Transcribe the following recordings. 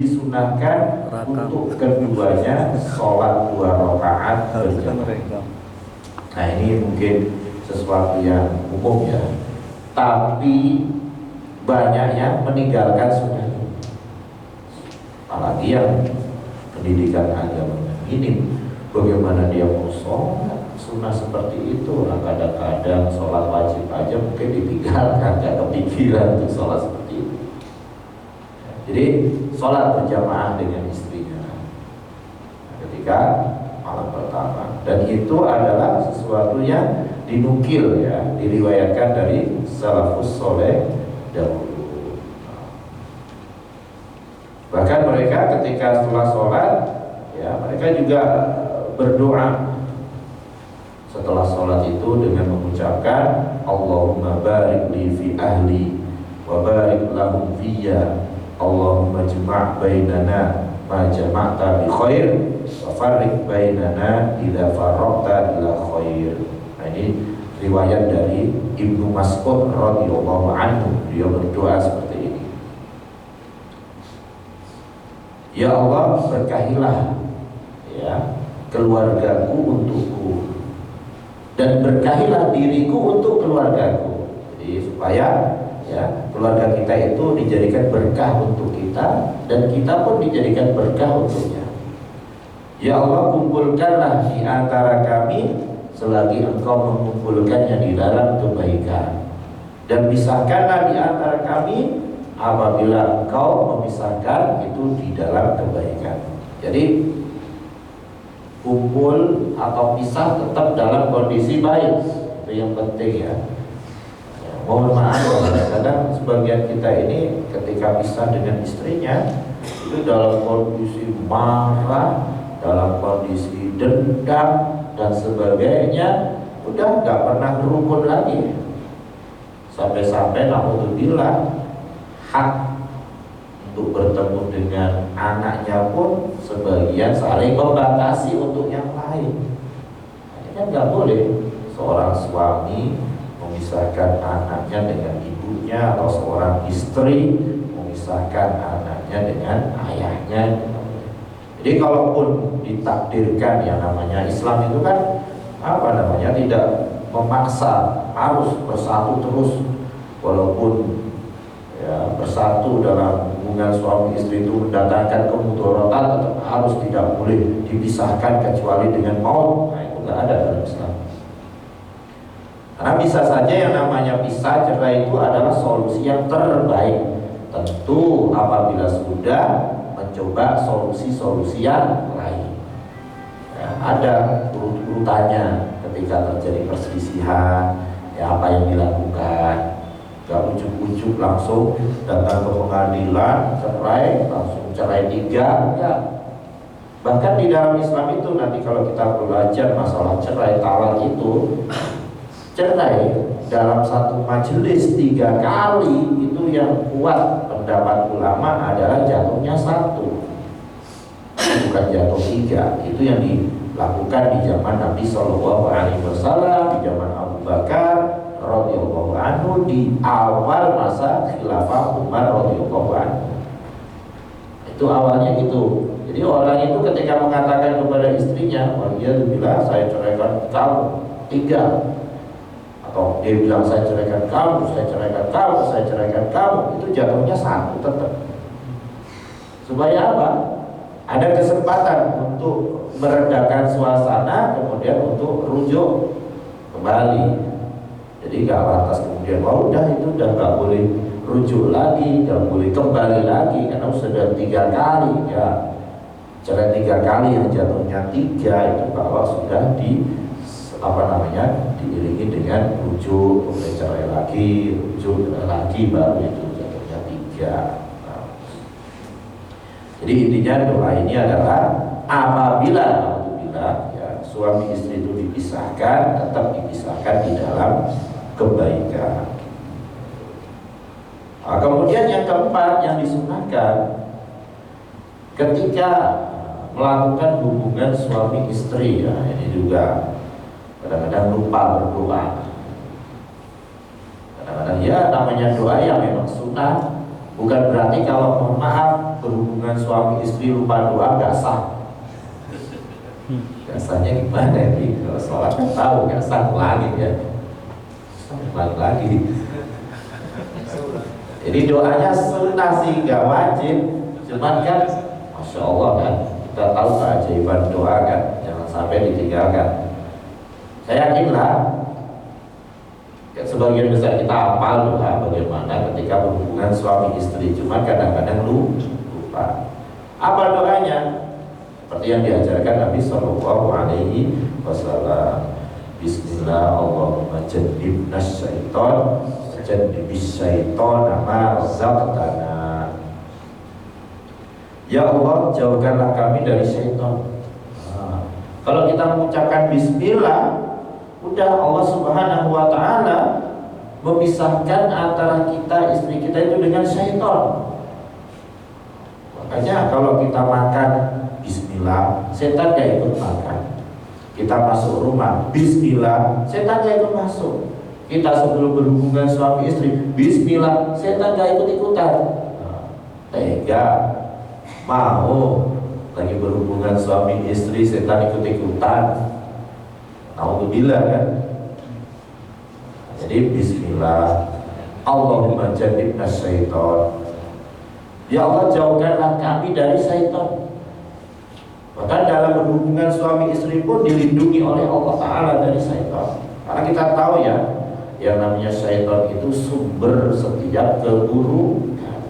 disunahkan untuk keduanya sholat 2 rakaat berjamaah. Nah ini mungkin sesuatu yang umum ya, tapi banyak yang meninggalkan sunnah ini, apalagi yang pendidikan agamanya minim. Bagaimana dia mau sholat sunnah seperti itu? Nah, kadang-kadang sholat wajib aja mungkin ditinggalkan, gak kepikiran untuk sholat seperti itu. Jadi sholat berjamaah dengan istrinya ketika malam pertama, dan itu adalah sesuatu yang dinukil ya, diriwayatkan dari salafus soleh dahulu. Bahkan mereka ketika setelah sholat ya, mereka juga berdoa setelah sholat itu dengan mengucapkan Allahumma barik li fi ahli wa barik lahum fiyya, Allahumma jma' bainana ma jama'ta bi khair wa farriq bainana idza farraqta ila khair. Nah ini riwayat dari Ibnu Mas'ud radhiyallahu anhu, dia berdoa seperti ini. Ya Allah, berkahilah ya keluargaku untukku, dan berkahilah diriku untuk keluargaku. Jadi supaya ya keluarga kita itu dijadikan berkah untuk kita, dan kita pun dijadikan berkah untuknya. Ya Allah, kumpulkanlah di antara kami selagi Engkau mengumpulkannya di dalam kebaikan, dan pisahkanlah di antara kami apabila Engkau memisahkan itu di dalam kebaikan. Jadi kumpul atau pisah tetap dalam kondisi baik, itu yang penting ya. Mohon maaf kadang-kadang sebagian kita ini ketika pisah dengan istrinya itu dalam kondisi marah, dalam kondisi dendam dan sebagainya, udah gak pernah berukun lagi. Sampai-sampai naudzubillah hak untuk bertemu dengan anaknya pun sebagian saling membatasi untuk yang lain. Ini kan gak boleh seorang suami memisahkan anaknya dengan ibunya, atau seorang istri memisahkan anaknya dengan ayahnya. Jadi kalaupun ditakdirkan, yang namanya Islam itu kan tidak memaksa harus bersatu terus, walaupun ya, bersatu dalam hubungan suami istri itu mendatangkan kemudaratan, tetap harus tidak boleh dipisahkan kecuali dengan maut. Nah itu nggak ada dalam Islam. Karena bisa saja yang namanya pisah cerai itu adalah solusi yang terbaik, tentu apabila sudah mencoba solusi-solusi yang lain ya, ada urutannya. Ketika terjadi perselisihan ya, apa yang dilakukan? Gak ujuk-ujuk langsung datang ke pengadilan cerai, langsung cerai 3 ya. Bahkan di dalam Islam itu nanti kalau kita belajar masalah cerai talak itu, cerai dalam satu majelis 3 kali itu yang kuat pendapat ulama adalah jatuhnya 1, bukan jatuh 3. Itu yang dilakukan di zaman Nabi SAW, di zaman Abu Bakar radhiyallahu anhu, di awal masa khilafah Umar radhiyallahu anhu. Itu awalnya gitu. Jadi orang itu ketika mengatakan kepada istrinya, waliyadzubillah, saya ceraikan kamu 3, atau dia bilang saya ceraikan kamu, saya ceraikan kamu, saya ceraikan kamu, itu jatuhnya 1 tetap. Supaya apa? Ada kesempatan untuk meredakan suasana, kemudian untuk rujuk kembali. Jadi gak lantas kemudian udah itu udah gak boleh rujuk lagi, gak boleh kembali lagi, karena sudah 3 kali ya. Cerai 3 kali yang jatuhnya 3 itu kalau sudah diiringi dengan rujuk, kemudian cerai lagi, rujuk lagi, baru itu jatuhnya 3. Nah, jadi intinya doa ini adalah apabila ya, suami istri itu dipisahkan, tetap dipisahkan di dalam kebaikan. Nah, kemudian yang keempat yang disunahkan ketika melakukan hubungan suami istri ya, ini juga kadang-kadang lupa berdoa. Kadang-kadang ya namanya doa yang memang sunnah, bukan berarti kalau mohon maaf berhubungan suami istri lupa doa nggak sah. Biasanya gimana ini? Kalau sholat kan tahu nggak sah, ulangi ya. Ulangi lagi. Jadi doanya sunnah sih, nggak wajib. Cuman kan, masya Allah kan, kita tahu keajaiban doa kan, jangan sampai ditinggalkan. Saya yakinlah sebagian besar kita hafal doa bagaimana ketika berhubungan suami istri, cuma kadang-kadang lupa. Apa doanya? Seperti yang diajarkan Nabi Shallallahu Alaihi Wasallam. Bismillah, Allahumma jannibnas syaiton, jannibis syaiton ma razaqtana. Ya Allah, jauhkanlah kami dari syaitan. Kalau kita mengucapkan Bismillah, udah Allah Subhanahu Wa Taala memisahkan antara kita, istri kita itu dengan syaitan. Makanya kalau kita makan Bismillah, setan gak ikut makan. Kita masuk rumah Bismillah, setan gak ikut masuk. Kita sebelum berhubungan suami istri Bismillah, setan gak ikut-ikutan. Tega, mau lagi berhubungan suami istri, setan ikut-ikutan. Alhamdulillah kan. Jadi Bismillah, Allahumma jannibnas syaiton. Ya Allah, jauhkanlah kami dari syaitan. Bahkan dalam berhubungan suami istri pun dilindungi oleh Allah Ta'ala dari syaitan. Karena kita tahu ya, yang namanya syaitan itu sumber setiap keburukan,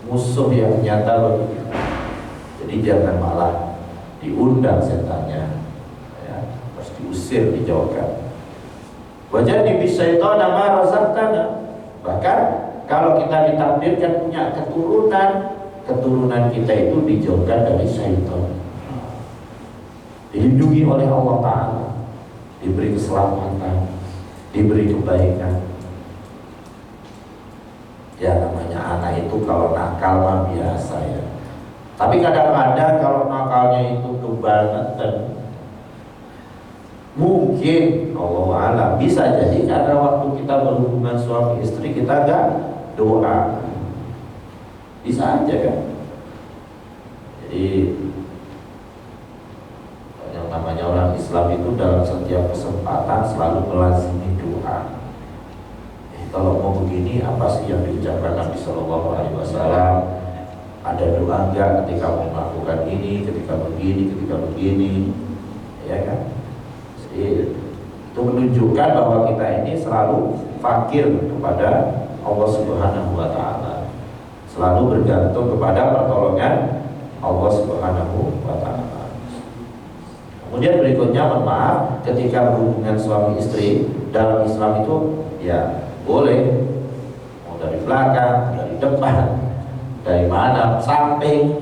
musuh yang nyata bagi kita. Jadi jangan malah diundang setannya, ya, harus diusir, dijauhkan. Wajah di syaitan nama razaqtana. Bahkan kalau kita ditakdirkan punya keturunan kita itu dijauhkan dari syaitan, dilindungi oleh Allah Ta'ala, diberi keselamatan, diberi kebaikan. Ya namanya anak itu kalau nakal mah biasa ya. Tapi kadang-kadang kalau nakalnya itu kebangetan, mungkin Allah alam bisa jadi karena waktu kita berhubungan suami istri kita gak doa. Bisa aja kan. Jadi yang namanya orang Islam itu dalam setiap kesempatan selalu melazimi doa. Kalau mau begini, apa sih yang diucapkan Nabi Shallallahu Alaihi Wasallam? Ada doa enggak ketika mau melakukan ini, ketika begini, ya kan? Jadi itu menunjukkan bahwa kita ini selalu fakir kepada Allah Subhanahu Wa Taala, selalu bergantung kepada pertolongan Allah Subhanahu Wa Taala. Kemudian berikutnya, mohon maaf, ketika berhubungan suami istri dalam Islam itu ya boleh, mau dari belakang, dari depan, dari mana, samping.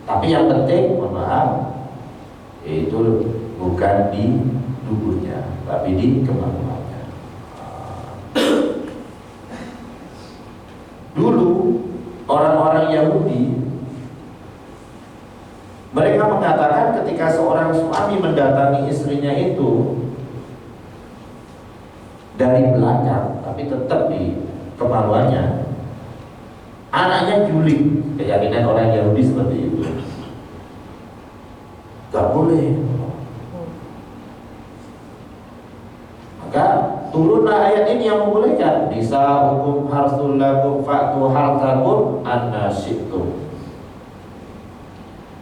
Tapi yang penting, mohon maaf, itu bukan di duburnya, tapi di kemaluannya. Dulu orang-orang Yahudi, mereka mengatakan ketika seorang suami mendatangi istrinya itu dari belakang, tapi tetap di kemaluannya, anaknya juling. Keyakinan orang Yahudi seperti itu. Gak boleh. Maka turunlah ayat ini yang membolehkan. Nisa hukum harsul lakum fa'tu hartakum anna syi'tum.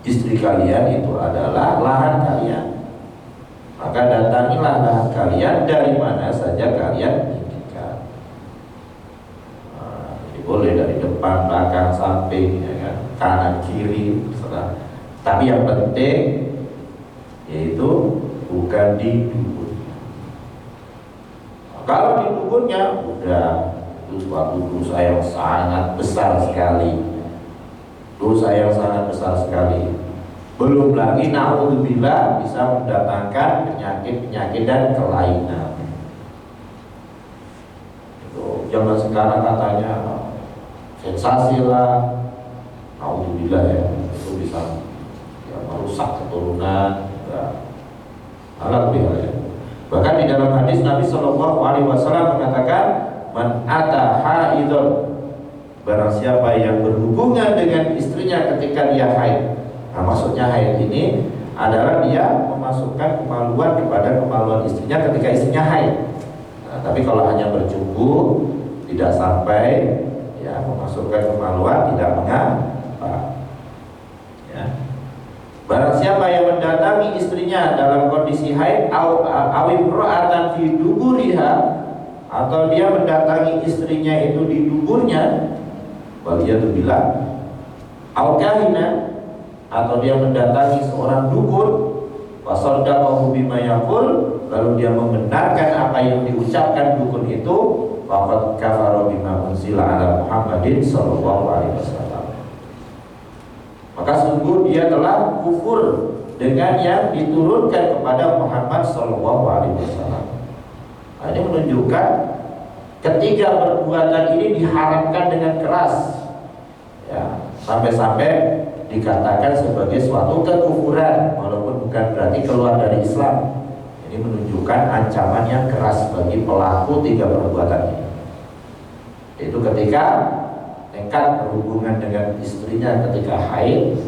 Istri kalian itu adalah lahan kalian, maka datangilah lahan kalian dari mana saja kalian inginkan. Jadi boleh dari depan, belakang, samping, ya kan? Kanan, kiri, terserah. Tapi yang penting yaitu bukan di duburnya. Kalau di duburnya udah itu suatu dosa yang sangat besar sekali. Dosa yang sangat besar sekali. Belum lagi naudzubillah bisa mendatangkan penyakit-penyakit dan kelainan. Itu zaman sekarang katanya sensasi lah, naudzubillah ya, itu bisa ya, merusak keturunan. Alhamdulillah ya. Bahkan di dalam hadis Nabi Shallallahu Alaihi Wasallam mengatakan, man ata haidon barang siapa yang berhubungan dengan istrinya ketika dia haid. Nah, maksudnya haid ini adalah dia memasukkan kemaluan kepada kemaluan istrinya ketika istrinya haid. Nah, tapi kalau hanya berjumbu, tidak sampai ya memasukkan kemaluan, tidak mengapa. Ya. Barang siapa yang mendatangi istrinya dalam kondisi haid, awim ro'atan fi duburiha, atau dia mendatangi istrinya itu di duburnya, waliyadzubillah, au kahina, atau dia mendatangi seorang dukun, wasaddaqahu bima yaqul, lalu dia membenarkan apa yang diucapkan dukun itu, faqad kafara bima unzila ala Muhammadin sallallahu alaihi wasallam. Maka sungguh dia telah kufur dengan yang diturunkan kepada Muhammad sallallahu alaihi wasallam. Nah, ini menunjukkan ketiga perbuatan ini diharamkan dengan keras, ya, sampai-sampai dikatakan sebagai suatu kekufuran, walaupun bukan berarti keluar dari Islam. Ini menunjukkan ancaman yang keras bagi pelaku tiga perbuatan ini, yaitu ketika nekat berhubungan dengan istrinya ketika haid,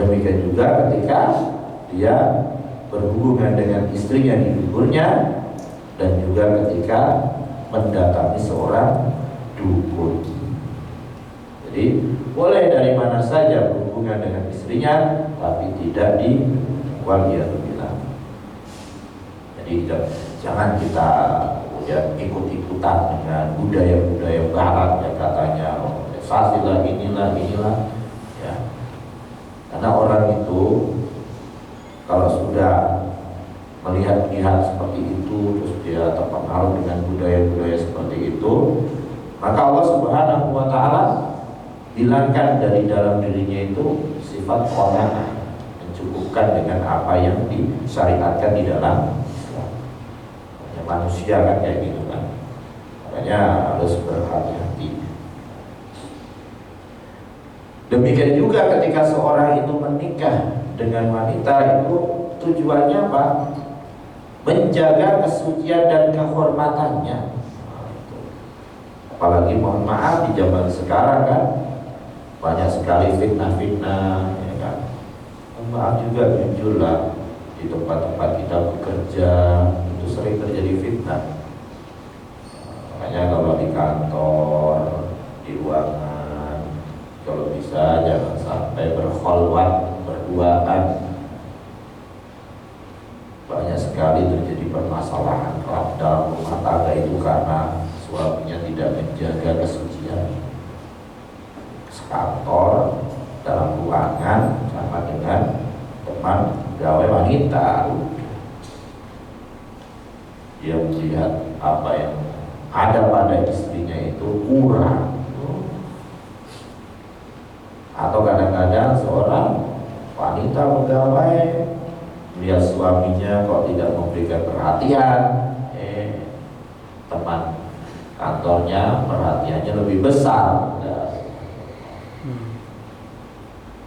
demikian juga ketika dia berhubungan dengan istrinya di duburnya, dan juga ketika mendatangi seorang dukun. Jadi boleh dari mana saja berhubungan dengan istrinya, tapi tidak di waliyadzubillah. Jadi jangan kita kemudian ikut-ikutan dengan budaya-budaya barat yang katanya sasilah inilah ya. Karena orang itu kalau sudah melihat seperti itu, terus dia terpengaruh dengan budaya-budaya seperti itu, maka Allah Subhanahu wa Ta'ala hilangkan dari dalam dirinya itu sifat qanaah, mencukupkan dengan apa yang disyariatkan di dalam Islam. Ya, manusia kan kayak gitu kan, makanya harus berhati-hati. Demikian juga ketika seorang itu menikah dengan wanita, itu tujuannya apa? Menjaga kesucian dan kehormatannya. Apalagi mohon maaf di zaman sekarang kan banyak sekali fitnah-fitnah, ya kan. Mohon maaf juga jujur lah, di tempat-tempat kita bekerja itu sering terjadi fitnah. Makanya kalau di kantor, di ruangan, kalau bisa jangan sampai berkholwat, berduaan. Banyak sekali terjadi permasalahan dalam rumah tangga itu karena suaminya tidak menjaga kesucian. Kantor, dalam ruangan sama dengan teman gawe wanita, dia melihat apa yang ada pada istrinya itu kurang. Atau kadang-kadang seorang wanita pegawai melihat suaminya kok tidak memberikan perhatian, teman kantornya perhatiannya lebih besar.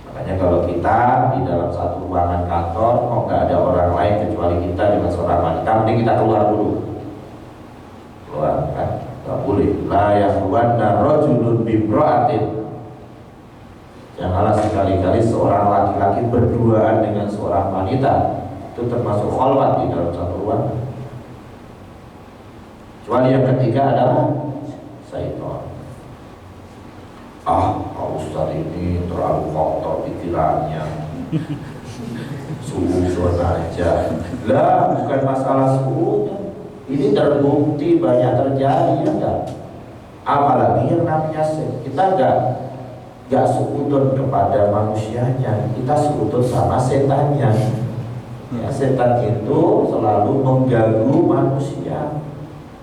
Makanya kalau kita di dalam satu ruangan kantor kok nggak ada orang lain kecuali kita dengan seorang wanita, mending kita keluar dulu. Keluar kan, nggak boleh. La yakhwanna rajulun bimra'atin. Janganlah sekali-kali seorang laki-laki berduaan dengan seorang wanita. Itu termasuk khalwat di dalam satu ruangan. Kecuali yang ketiga adalah syaitan. Pak Ustaz ini terlalu kotor pikirannya, suudon aja. Lah, bukan masalah suudon. Ini terbukti banyak terjadi, ya enggak? Apalagi yang namanya kita enggak suudon kepada manusianya, kita suudon sama setannya. Ya, setan itu selalu mengganggu manusia,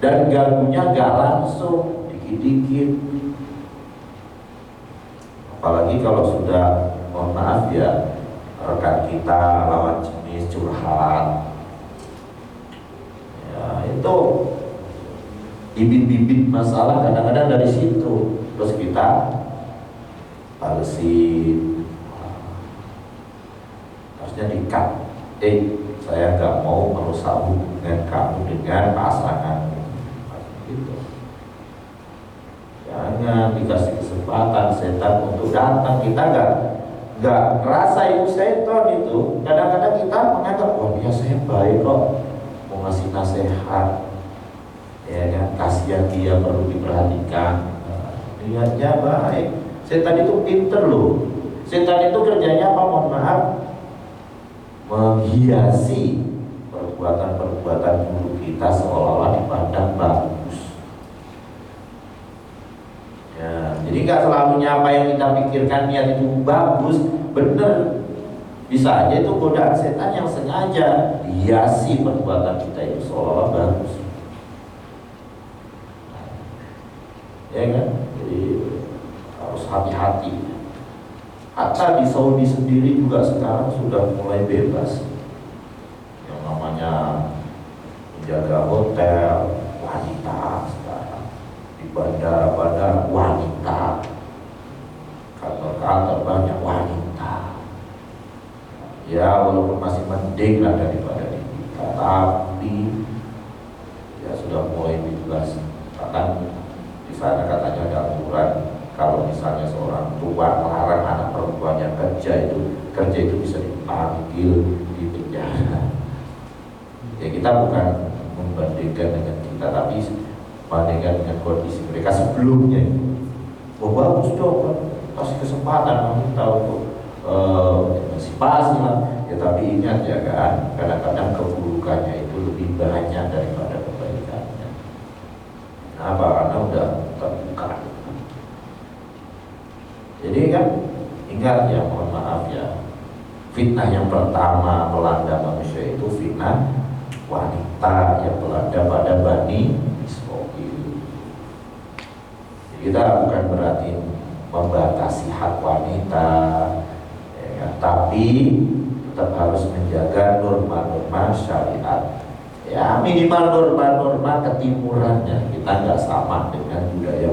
dan ganggunya enggak langsung, dikit-dikit. Apalagi kalau sudah, mohon maaf ya, rekan kita lawan jenis curhat, ya itu bibit-bibit masalah kadang-kadang dari situ. Terus kita balesin, harusnya di-cut. Saya nggak mau merusak hubungan kamu dengan pasangan, gitu. Ya jangan dikasih kesempatan setan untuk datang. Kita nggak ngerasa itu setan itu. Kadang-kadang kita menganggap, wah dia saya baik kok, mau ngasih nasihat, ya kan, kasihan dia perlu diperhatikan. Niatnya baik. Setan itu pinter loh. Setan itu kerjanya apa? Mohon maaf, menghiasi perbuatan-perbuatan buruk kita seolah-olah dipandang bagus. Ya, jadi nggak selalunya apa yang kita pikirkan niat itu bagus, bener. Bisa aja itu godaan setan yang sengaja hiasi perbuatan kita itu seolah-olah bagus. Ya kan? Jadi harus hati-hati. Hatta di Saudi sendiri juga sekarang sudah mulai bebas. Yang namanya menjaga hotel wanita sekarang, di bandara-bandara wanita, kantor-kantor banyak wanita. Ya walaupun masih mending lah daripada di kita, tapi ya sudah mulai bebas. Bahkan di sana katanya ada aturan, kalau misalnya seorang tua melarang anak perempuannya kerja itu bisa dipanggil di penjara. Ya kita bukan membandingkan dengan kita, tapi membandingkan dengan kondisi mereka sebelumnya. Oh bagus dong, kasih kesempatan wanita untuk emansipasi lah. Ya tapi ingat ya kan, kadang-kadang keburukannya itu lebih banyak daripada kebaikannya. Kenapa? Karena udah terbuka. Jadi kan ingat ya, mohon maaf ya, fitnah yang pertama melanda manusia itu fitnah wanita yang melanda pada Bani Israil. Kita bukan berarti membatasi hak wanita, ya kan? Tapi tetap harus menjaga norma-norma syariat. Ya minimal norma-norma ketimurannya kita nggak sama dengan budaya